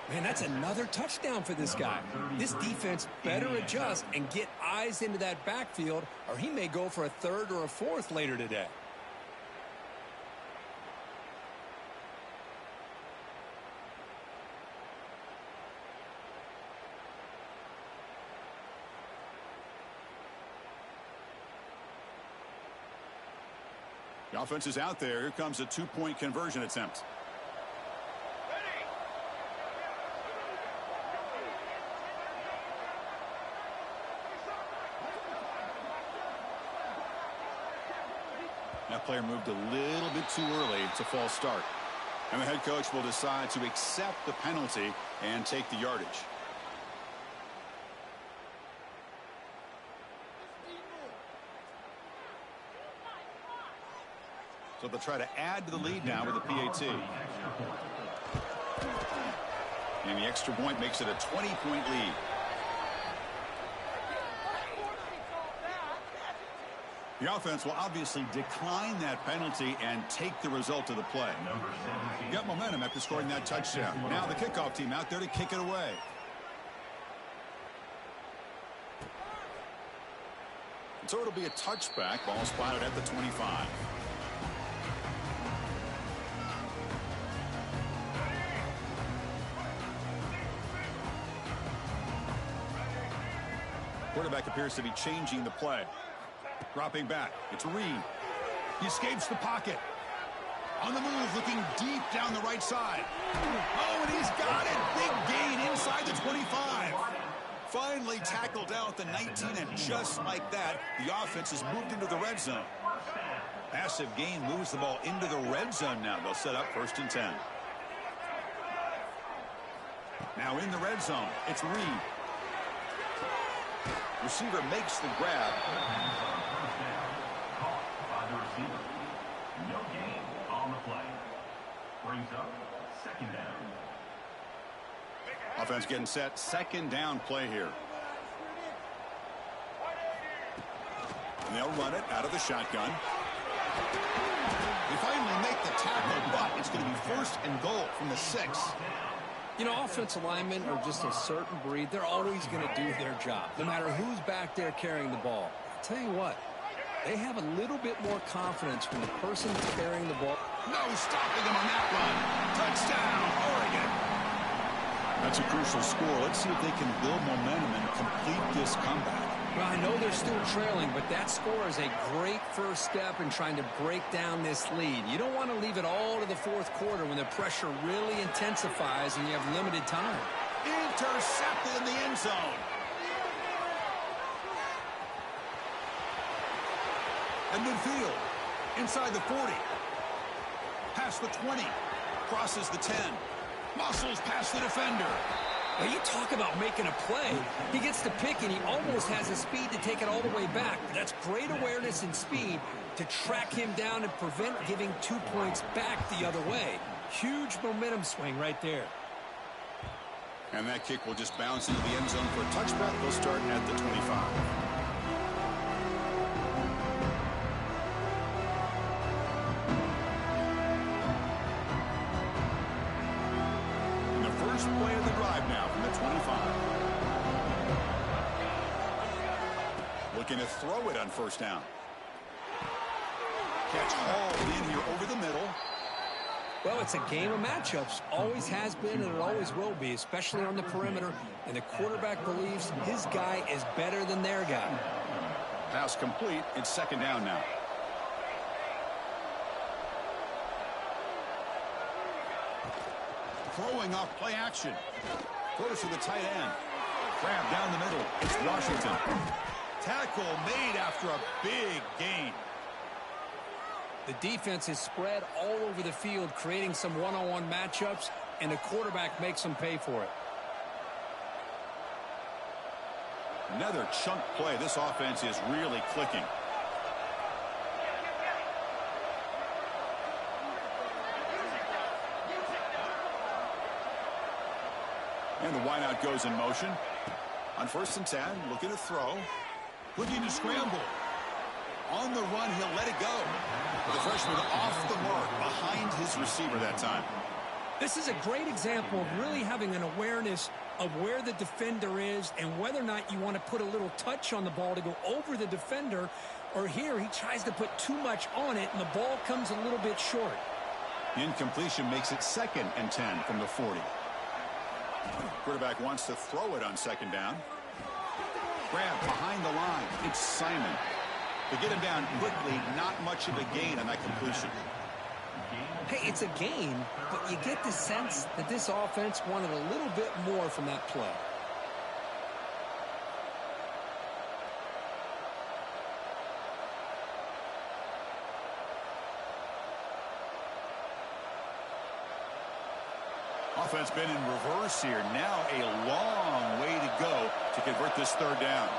[SPEAKER 2] Man, that's another touchdown for this guy. This defense better adjust and get eyes into that backfield, or he may go for a third or a fourth later today.
[SPEAKER 1] The offense is out there. Here comes a two-point conversion attempt. That player moved a little bit too early. It's a false start. And the head coach will decide to accept the penalty and take the yardage. So they'll try to add to the lead now with a PAT. And the extra point makes it a 20-point lead. The offense will obviously decline that penalty and take the result of the play. Got momentum after scoring that touchdown. Now the kickoff team out there to kick it away. So it'll be a touchback. Ball spotted at the 25. Quarterback appears to be changing the play. Dropping back. It's Reed. He escapes the pocket. On the move, looking deep down the right side. Oh, and he's got it. Big gain inside the 25. Finally tackled down at the 19, and just like that, the offense has moved into the red zone. Massive gain moves the ball into the red zone now. They'll set up 1st and 10. Now in the red zone, it's Reed. Receiver makes the grab.
[SPEAKER 3] No gain on the play. Brings up second down.
[SPEAKER 1] Offense getting set. Second down play here. And they'll run it out of the shotgun. They finally make the tackle, but it's going to be 1st and goal from the 6.
[SPEAKER 2] You know, offensive linemen are just a certain breed. They're always going to do their job, no matter who's back there carrying the ball. I'll tell you what, they have a little bit more confidence when the person carrying the ball.
[SPEAKER 1] No stopping them on that run. Touchdown, Oregon. That's a crucial score. Let's see if they can build momentum and complete this comeback.
[SPEAKER 2] Well, I know they're still trailing, but that score is a great first step in trying to break down this lead. You don't want to leave it all to the 4th quarter when the pressure really intensifies and you have limited time.
[SPEAKER 1] Intercepted in the end zone. And midfield, inside the 40. Past the 20. Crosses the 10. Muscles past the defender.
[SPEAKER 2] Now, you talk about making a play. He gets to pick, and he almost has the speed to take it all the way back. That's great awareness and speed to track him down and prevent giving 2 points back the other way. Huge momentum swing right there.
[SPEAKER 1] And that kick will just bounce into the end zone for a touchback. They'll start at the 25. First play of the drive now from the 25. Looking to throw it on first down. Catch hauled in here over the middle.
[SPEAKER 2] Well, it's a game of matchups. Always has been, and it always will be, especially on the perimeter. And the quarterback believes his guy is better than their guy.
[SPEAKER 1] Pass complete. It's second down now. Throwing off play action. Throws to the tight end. Grab down the middle. It's Washington. Tackle made after a big gain.
[SPEAKER 2] The defense is spread all over the field, creating some one-on-one matchups, and the quarterback makes them pay for it.
[SPEAKER 1] Another chunk play. This offense is really clicking. And the wideout goes in motion. On 1st and 10, looking to throw. Looking to scramble. On the run, he'll let it go. The freshman off the mark behind his receiver that time.
[SPEAKER 2] This is a great example of really having an awareness of where the defender is and whether or not you want to put a little touch on the ball to go over the defender, or here he tries to put too much on it and the ball comes a little bit short.
[SPEAKER 1] Incompletion makes it 2nd and 10 from the 40. Quarterback wants to throw it on 2nd down. Grab behind the line. It's Simon. They get him down quickly. Not much of a gain on that completion.
[SPEAKER 2] Hey, it's a gain, but you get the sense that this offense wanted a little bit more from that play.
[SPEAKER 1] Offense been in reverse here. Now a long way to go to convert this 3rd down.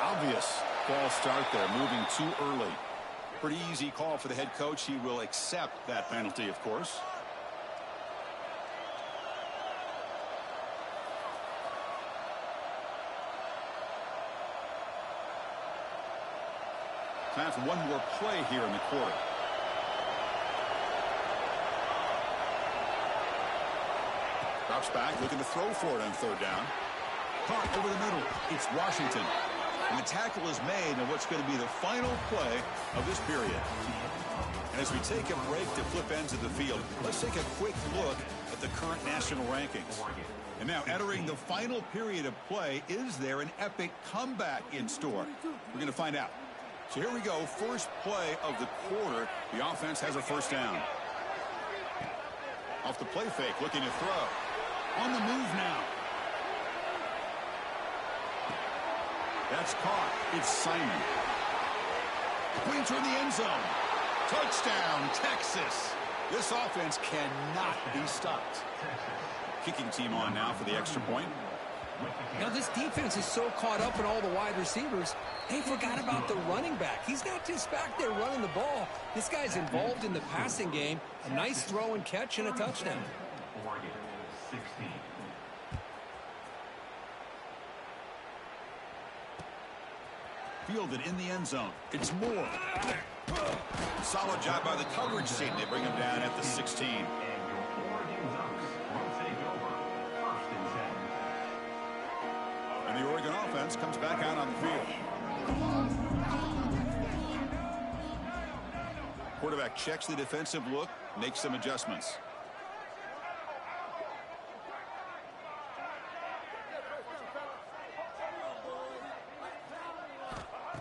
[SPEAKER 1] Obvious false start there, moving too early. Pretty easy call for the head coach. He will accept that penalty, of course. Time for one more play here in the quarter. Drops back, looking to throw for it on 3rd down. Caught over the middle. It's Washington. And the tackle is made on what's going to be the final play of this period. And as we take a break to flip ends of the field, let's take a quick look at the current national rankings. And now entering the final period of play, is there an epic comeback in store? We're going to find out. So here we go, first play of the quarter. The offense has a 1st down. Off the play fake, looking to throw. On the move now. That's caught. It's Simon. Putting toward the end zone. Touchdown, Texas. This offense cannot be stopped. Kicking team on now for the extra point.
[SPEAKER 2] Now, this defense is so caught up in all the wide receivers, they forgot about the running back. He's not just back there running the ball. This guy's involved in the passing game. A nice throw and catch and a touchdown.
[SPEAKER 3] Oregon, 16.
[SPEAKER 1] Fielded in the end zone. It's Moore. Solid job by the coverage team. They bring him down at the 16.
[SPEAKER 3] And your Oregon Ducks will take over 1st and 10.
[SPEAKER 1] And the Oregon offense comes back out on the field. Quarterback checks the defensive look, makes some adjustments.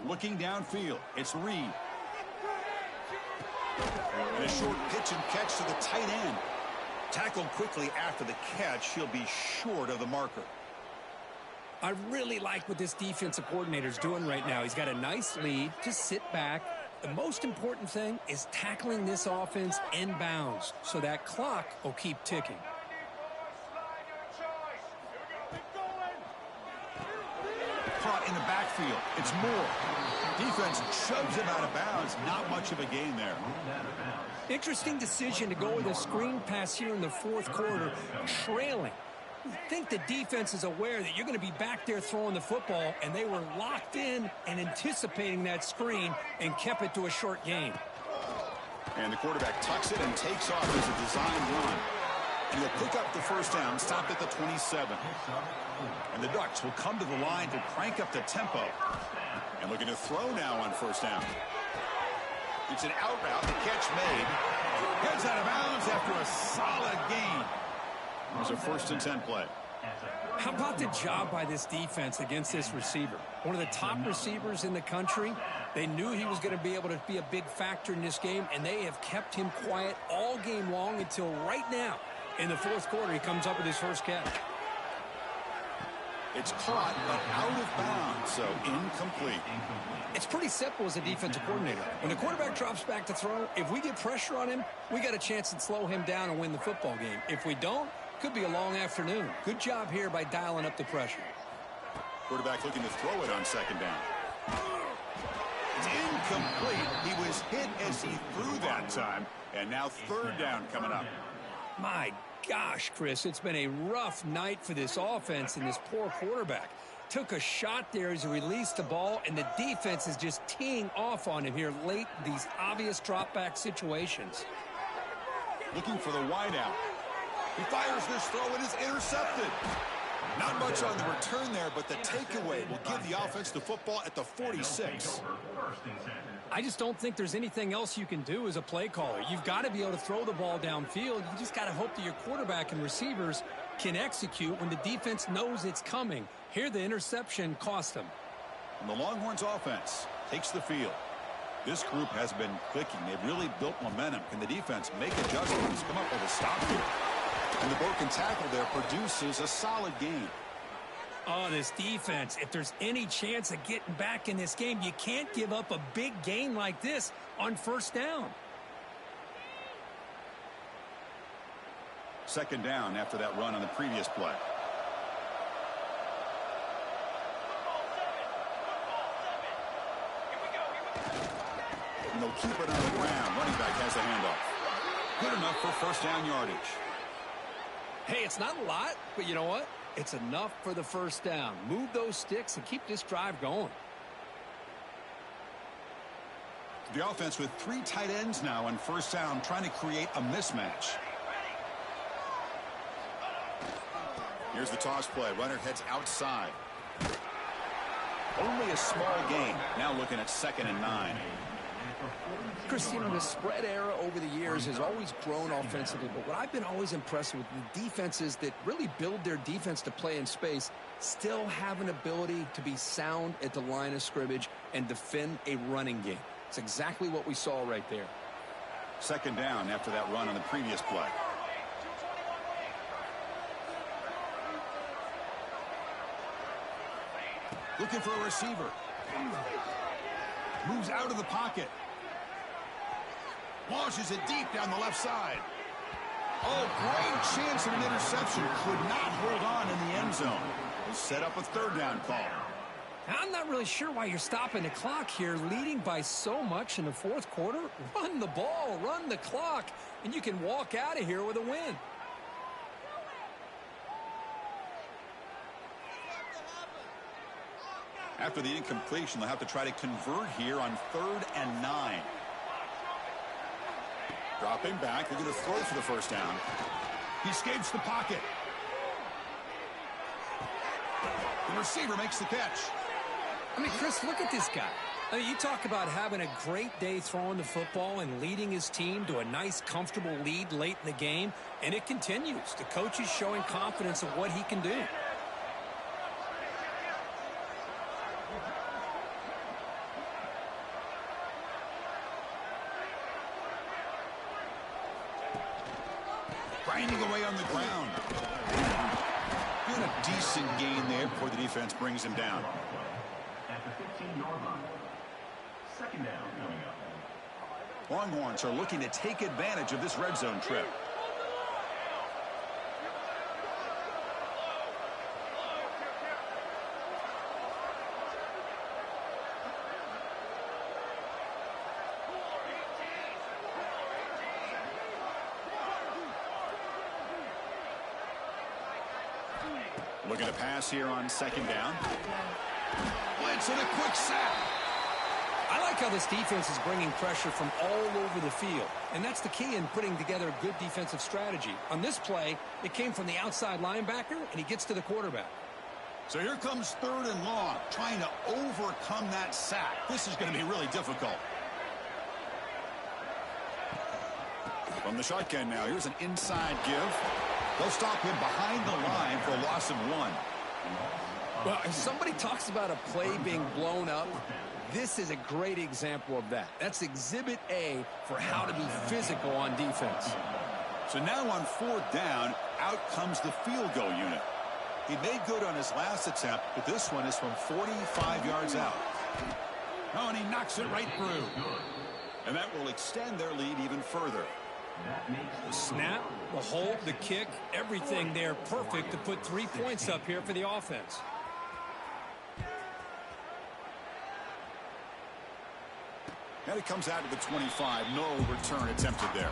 [SPEAKER 1] Looking downfield, it's Reed. And a short pitch and catch to the tight end. Tackled quickly after the catch, he'll be short of the marker.
[SPEAKER 2] I really like what this defensive coordinator is doing right now. He's got a nice lead. Just sit back. The most important thing is tackling this offense inbounds so that clock will keep ticking.
[SPEAKER 1] Caught in the backfield. It's Moore. Defense shoves him out of bounds. Not much of a gain there.
[SPEAKER 2] Interesting decision to go with a screen pass here in the fourth quarter, trailing. I think the defense is aware that you're going to be back there throwing the football, and they were locked in and anticipating that screen and kept it to a short gain.
[SPEAKER 1] And the quarterback tucks it and takes off as a design run. And he'll pick up the first down, stopped at the 27. And the Ducks will come to the line to crank up the tempo. And looking to throw now on first down. It's an out route, the catch made. Heads out of bounds after a solid gain. It was a 1st and 10 play.
[SPEAKER 2] How about the job by this defense against this receiver? One of the top receivers in the country. They knew he was going to be able to be a big factor in this game, and they have kept him quiet all game long until right now. In the fourth quarter, he comes up with his first catch.
[SPEAKER 1] It's caught, but out of bounds, so incomplete.
[SPEAKER 2] It's pretty simple as a defensive coordinator. When the quarterback drops back to throw, if we get pressure on him, we got a chance to slow him down and win the football game. If we don't, could be a long afternoon. Good job here by dialing up the pressure.
[SPEAKER 1] Quarterback looking to throw it on second down. It's incomplete. He was hit as he threw that time, and now third down coming up.
[SPEAKER 2] My gosh, Chris, it's been a rough night for this offense and this poor quarterback. Took a shot there as he released the ball, and the defense is just teeing off on him here late in these obvious drop-back situations.
[SPEAKER 1] Looking for the wideout. He fires this throw and is intercepted. Not much on the return there, but the takeaway will give the offense the football at the 46.
[SPEAKER 2] I just don't think there's anything else you can do as a play caller. You've got to be able to throw the ball downfield. You just got to hope that your quarterback and receivers can execute when the defense knows it's coming. Here, the interception cost them.
[SPEAKER 1] And the Longhorns offense takes the field. This group has been clicking. They've really built momentum. Can the defense make adjustments, come up with a stop here? And the broken tackle there produces a solid gain.
[SPEAKER 2] Oh, this defense, if there's any chance of getting back in this game, you can't give up a big gain like this on first down.
[SPEAKER 1] Second down after that run on the previous play. And they'll keep it on the ground. Running back has the handoff. Good enough for first down yardage.
[SPEAKER 2] Hey, it's not a lot, but you know what? It's enough for the first down. Move those sticks and keep this drive going.
[SPEAKER 1] The offense with 3 tight ends now on first down, trying to create a mismatch. Here's the toss play. Runner heads outside. Only a small gain. Now looking at 2nd and 9.
[SPEAKER 2] Chris, you know, the spread era over the years has always grown offensively, but what I've been always impressed with the defenses that really build their defense to play in space still have an ability to be sound at the line of scrimmage and defend a running game. It's exactly what we saw right there.
[SPEAKER 1] Second down after that run on the previous play. Looking for a receiver. Moves out of the pocket. Launches it deep down the left side. Oh, great chance of an interception. Could not hold on in the end zone. Will set up a third down call.
[SPEAKER 2] I'm not really sure why you're stopping the clock here, leading by so much in the fourth quarter. Run the ball, run the clock, and you can walk out of here with a win.
[SPEAKER 1] After the incompletion, they'll have to try to convert here on 3rd and 9. Dropping back, they're going to throw for the first down. He escapes the pocket. The receiver makes the catch.
[SPEAKER 2] I mean, Chris, look at this guy. I mean, you talk about having a great day throwing the football and leading his team to a nice, comfortable lead late in the game, and it continues. The coach is showing confidence of what he can do. Grinding away on the ground. Good
[SPEAKER 1] a decent gain there before the defense brings him down.
[SPEAKER 3] At the 15-yard line. Second down coming up.
[SPEAKER 1] Longhorns are looking to take advantage of this red zone trip. Looking to pass here on second down. Blitz and a quick sack.
[SPEAKER 2] I like how this defense is bringing pressure from all over the field, and that's the key in putting together a good defensive strategy. On this play, it came from the outside linebacker, and he gets to the quarterback.
[SPEAKER 1] So here comes third and long, trying to overcome that sack. This is going to be really difficult. From the shotgun now, here's an inside give. They'll stop him behind the line for a loss of 1.
[SPEAKER 2] Well, if somebody talks about a play being blown up, this is a great example of that. That's exhibit A for how to be physical on defense.
[SPEAKER 1] So now on fourth down, out comes the field goal unit. He made good on his last attempt, but this one is from 45 yards out. Oh, and he knocks it right through. And that will extend their lead even further.
[SPEAKER 2] The snap, the hold, the kick, everything there perfect to put 3 points up here for the offense.
[SPEAKER 1] And it comes out to the 25. No return attempted there.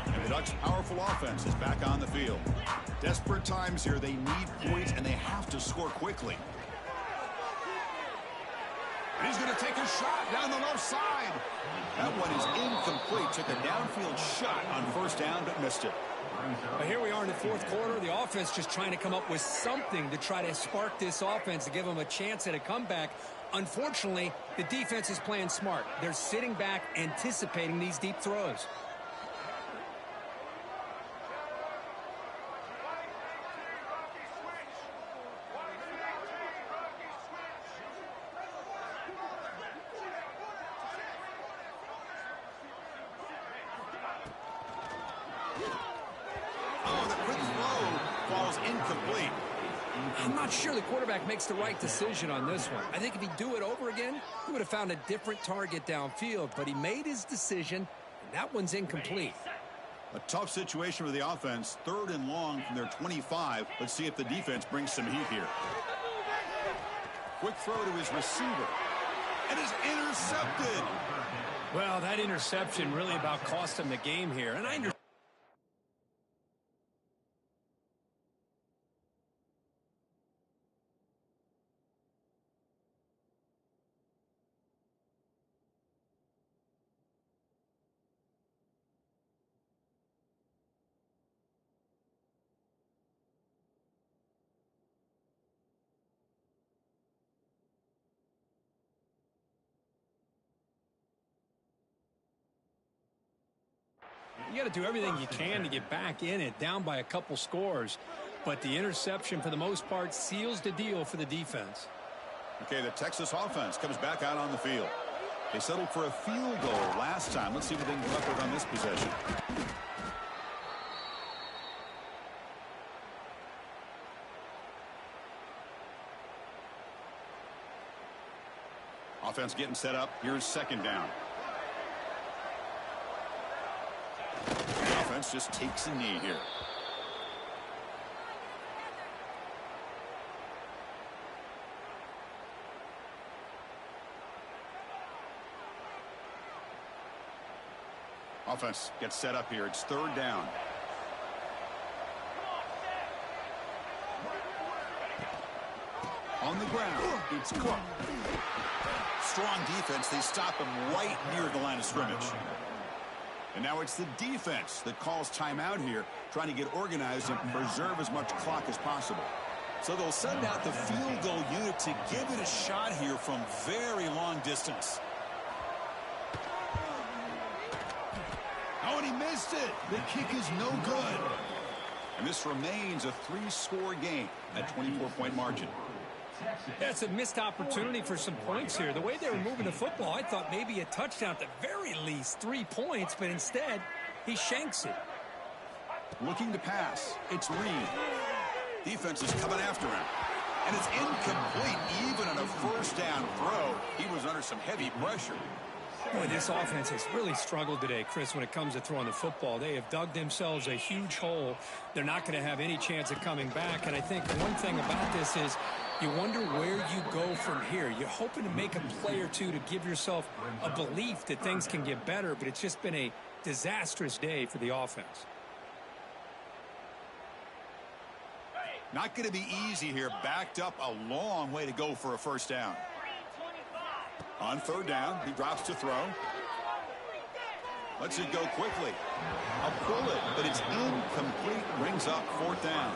[SPEAKER 1] And the Ducks' powerful offense is back on the field. Desperate times here. They need points, and they have to score quickly. And he's going to take a shot down the left side. That one is incomplete. Took a downfield shot on first down, but missed it.
[SPEAKER 2] But here we are in the fourth quarter. The offense just trying to come up with something to try to spark this offense to give them a chance at a comeback. Unfortunately, the defense is playing smart. They're sitting back, anticipating these deep throws. I'm not sure the quarterback makes the right decision on this one. I think if he'd do it over again, he would have found a different target downfield, but he made his decision, and that one's incomplete.
[SPEAKER 1] A tough situation for the offense. Third and long from their 25. Let's see if the defense brings some heat here. Quick throw to his receiver. And is intercepted.
[SPEAKER 2] Well, that interception really about cost him the game here, and I understand. You got to do everything you can to get back in it, down by a couple scores. But the interception, for the most part, seals the deal for the defense.
[SPEAKER 1] Okay, the Texas offense comes back out on the field. They settled for a field goal last time. Let's see what they can come up with on this possession. Offense getting set up. Here's second down. The offense just takes a knee here. Offense gets set up here. It's third down. On the ground, it's Cook. Strong defense. They stop him right near the line of scrimmage. And now it's the defense that calls timeout here, trying to get organized and preserve as much clock as possible. So they'll send out the field goal unit to give it a shot here from very long distance. Oh, and he missed it. The kick is no good. And this remains a 3-score game at 24-point margin.
[SPEAKER 2] That's a missed opportunity for some points here. The way they were moving the football, I thought maybe a touchdown at the very least, 3 points, but instead, he shanks it.
[SPEAKER 1] Looking to pass. It's Reed. Defense is coming after him. And it's incomplete even on a first down throw. He was under some heavy pressure.
[SPEAKER 2] Boy, this offense has really struggled today, Chris, when it comes to throwing the football. They have dug themselves a huge hole. They're not going to have any chance of coming back. And I think one thing about this is you wonder where you go from here. You're hoping to make a play or two to give yourself a belief that things can get better, but it's just been a disastrous day for the offense.
[SPEAKER 1] Not going to be easy here. Backed up a long way to go for a first down. On third down, he drops to throw. Lets it go quickly. A bullet, but it's incomplete. Brings up fourth down.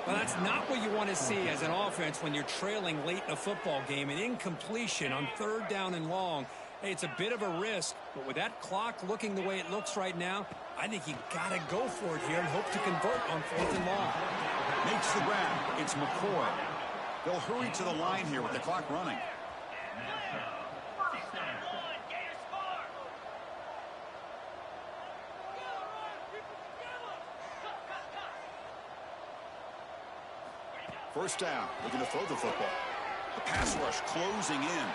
[SPEAKER 2] Well, that's not what you want to see as an offense when you're trailing late in a football game. An incompletion on third down and long. Hey, it's a bit of a risk, but with that clock looking the way it looks right now, I think you got to go for it here and hope to convert on fourth and long.
[SPEAKER 1] Makes the grab. It's McCoy. They'll hurry to the line here with the clock running. First down, looking to throw the football. The pass rush closing in.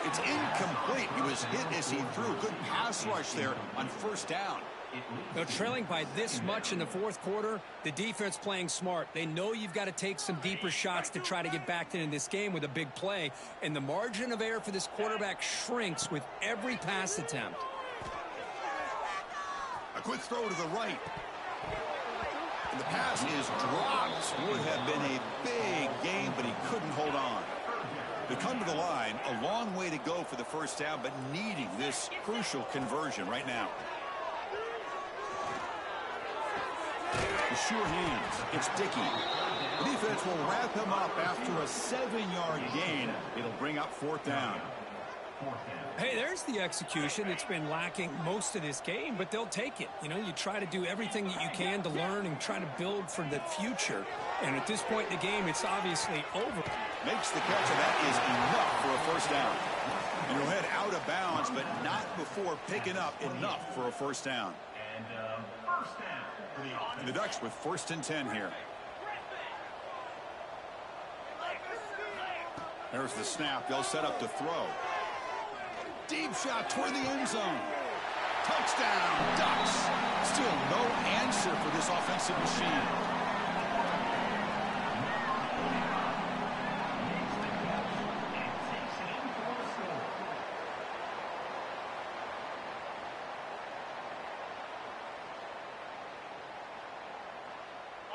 [SPEAKER 1] It's incomplete. He was hit as he threw. Good pass rush there on first down.
[SPEAKER 2] They're trailing by this much in the fourth quarter. The defense playing smart. They know you've got to take some deeper shots to try to get back into this game with a big play. And the margin of error for this quarterback shrinks with every pass attempt.
[SPEAKER 1] A quick throw to the right. And the pass is dropped. Would have been a big game, but he couldn't hold on. They come to the line, a long way to go for the first down, but needing this crucial conversion right now. The sure hands. It's Dickey. The defense will wrap him up after a 7-yard gain. It'll bring up fourth down.
[SPEAKER 2] Hey, there's the execution that's been lacking most of this game, but they'll take it. You know, you try to do everything that you can to learn and try to build for the future. And at this point in the game, it's obviously over.
[SPEAKER 1] Makes the catch, and that is enough for a first down. And he'll head out of bounds, but not before picking up enough for a first down. And the Ducks with first and 10 here. There's the snap. They'll set up to throw. Deep shot toward the end zone. Touchdown, Ducks. Still no answer for this offensive machine.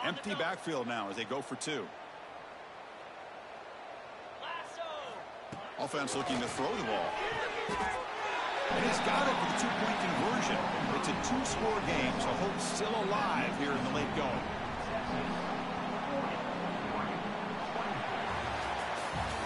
[SPEAKER 1] Empty backfield now as they go for two. Offense looking to throw the ball. And he's got it for the two-point conversion. It's a two-score game, so hope's still alive here in the late going.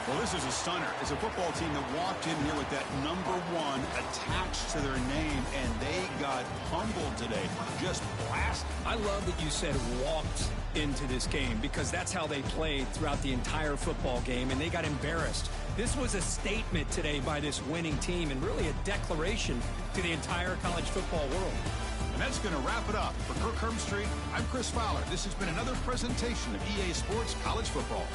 [SPEAKER 1] Well, this is a stunner. It's a football team that walked in here with that number 1 attached to their name, and they got humbled today. Just blasted.
[SPEAKER 2] I love that you said walked into this game because that's how they played throughout the entire football game, and they got embarrassed. This was a statement today by this winning team and really a declaration to the entire college football world.
[SPEAKER 1] And that's going to wrap it up. For Kirk Hermstreet, I'm Chris Fowler. This has been another presentation of EA Sports College Football.